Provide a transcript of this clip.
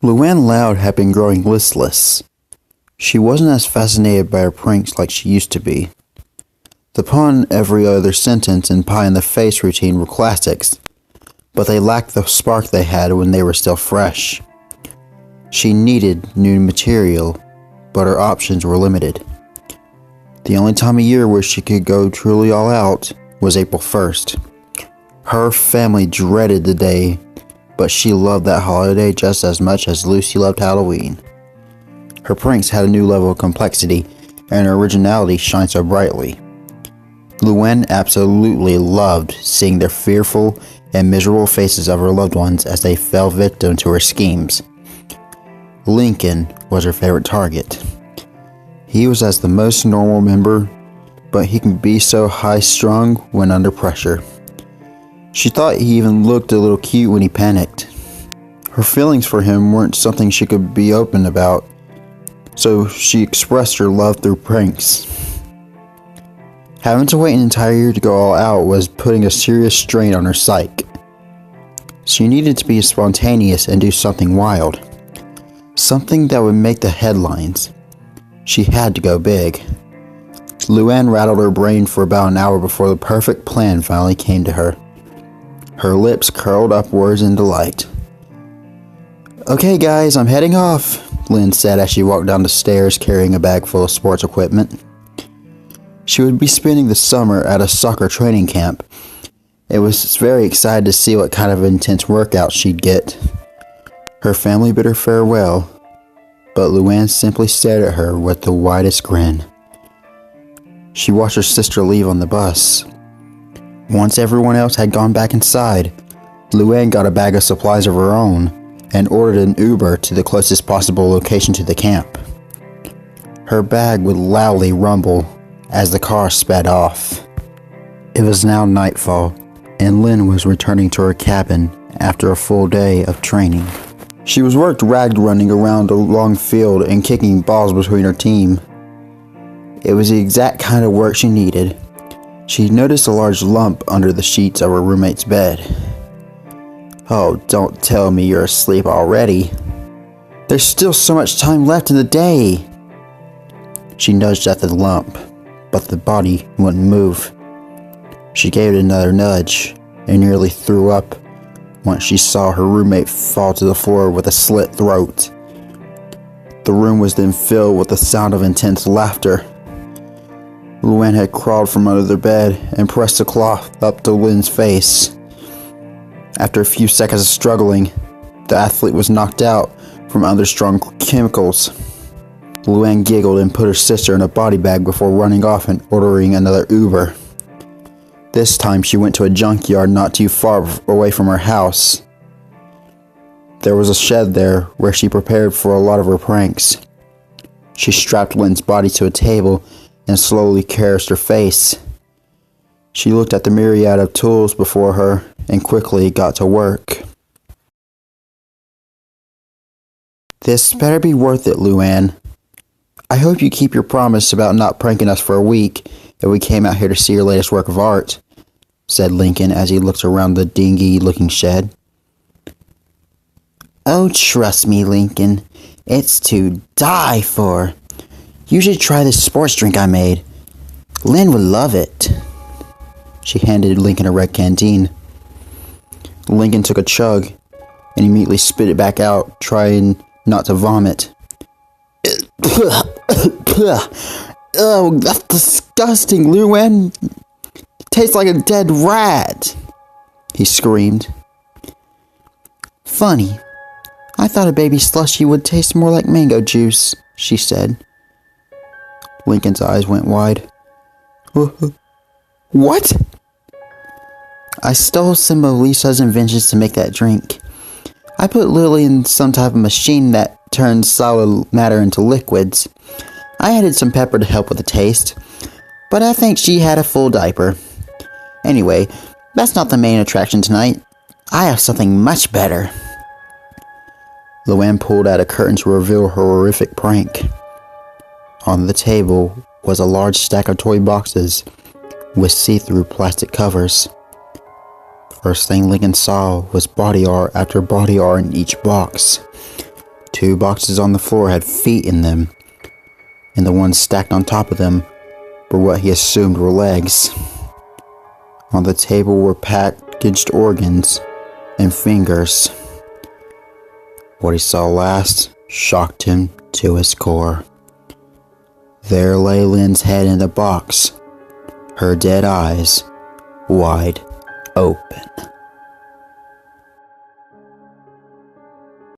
Luann Loud had been growing listless. She wasn't as fascinated by her pranks like she used to be. The pun every other sentence and pie in the face routine were classics, but they lacked the spark they had when they were still fresh. She needed new material, but her options were limited. The only time of year where she could go truly all out was April 1st. Her family dreaded the day, but she loved that holiday just as much as Lucy loved Halloween. Her pranks had a new level of complexity, and her originality shined so brightly. Luann absolutely loved seeing the fearful and miserable faces of her loved ones as they fell victim to her schemes. Lincoln was her favorite target. He was as the most normal member, but he can be so high-strung when under pressure. She thought he even looked a little cute when he panicked. Her feelings for him weren't something she could be open about, so she expressed her love through pranks. Having to wait an entire year to go all out was putting a serious strain on her psyche. She needed to be spontaneous and do something wild. Something that would make the headlines. She had to go big. Luann rattled her brain for about an hour before the perfect plan finally came to her. Her lips curled upwards in delight. "Okay guys, I'm heading off," Lynn said as she walked down the stairs carrying a bag full of sports equipment. She would be spending the summer at a soccer training camp. It was very excited to see what kind of intense workout she'd get. Her family bid her farewell, but Luann simply stared at her with the widest grin. She watched her sister leave on the bus. Once everyone else had gone back inside, Luann got a bag of supplies of her own and ordered an Uber to the closest possible location to the camp. Her bag would loudly rumble as the car sped off. It was now nightfall, and Lynn was returning to her cabin after a full day of training. She was worked ragged running around a long field and kicking balls between her team. It was the exact kind of work she needed. She noticed a large lump under the sheets of her roommate's bed. "Oh, don't tell me you're asleep already. There's still so much time left in the day." She nudged at the lump, but the body wouldn't move. She gave it another nudge and nearly threw up once she saw her roommate fall to the floor with a slit throat. The room was then filled with the sound of intense laughter. Luann had crawled from under the bed and pressed the cloth up to Lynn's face. After a few seconds of struggling, the athlete was knocked out from under strong chemicals. Luann giggled and put her sister in a body bag before running off and ordering another Uber. This time she went to a junkyard not too far away from her house. There was a shed there where she prepared for a lot of her pranks. She strapped Lynn's body to a table and slowly caressed her face. She looked at the myriad of tools before her and quickly got to work. "This better be worth it, Luann. I hope you keep your promise about not pranking us for a week if we came out here to see your latest work of art," said Lincoln as he looked around the dingy-looking shed. "Oh, trust me, Lincoln. It's to die for. You should try this sports drink I made. Lynn would love it." She handed Lincoln a red canteen. Lincoln took a chug and immediately spit it back out, trying not to vomit. "Oh, that's disgusting, Luann. Tastes like a dead rat," he screamed. "Funny. I thought a baby slushie would taste more like mango juice," she said. Lincoln's eyes went wide. "What?" "I stole some of Lisa's inventions to make that drink. I put Lily in some type of machine that turns solid matter into liquids. I added some pepper to help with the taste, but I think she had a full diaper. Anyway, that's not the main attraction tonight. I have something much better." Luann pulled out a curtain to reveal her horrific prank. On the table was a large stack of toy boxes with see-through plastic covers. First thing Lincoln saw was body art after body art in each box. 2 boxes on the floor had feet in them, and the ones stacked on top of them were what he assumed were legs. On the table were packaged organs and fingers. What he saw last shocked him to his core. There lay Lynn's head in the box, her dead eyes wide open.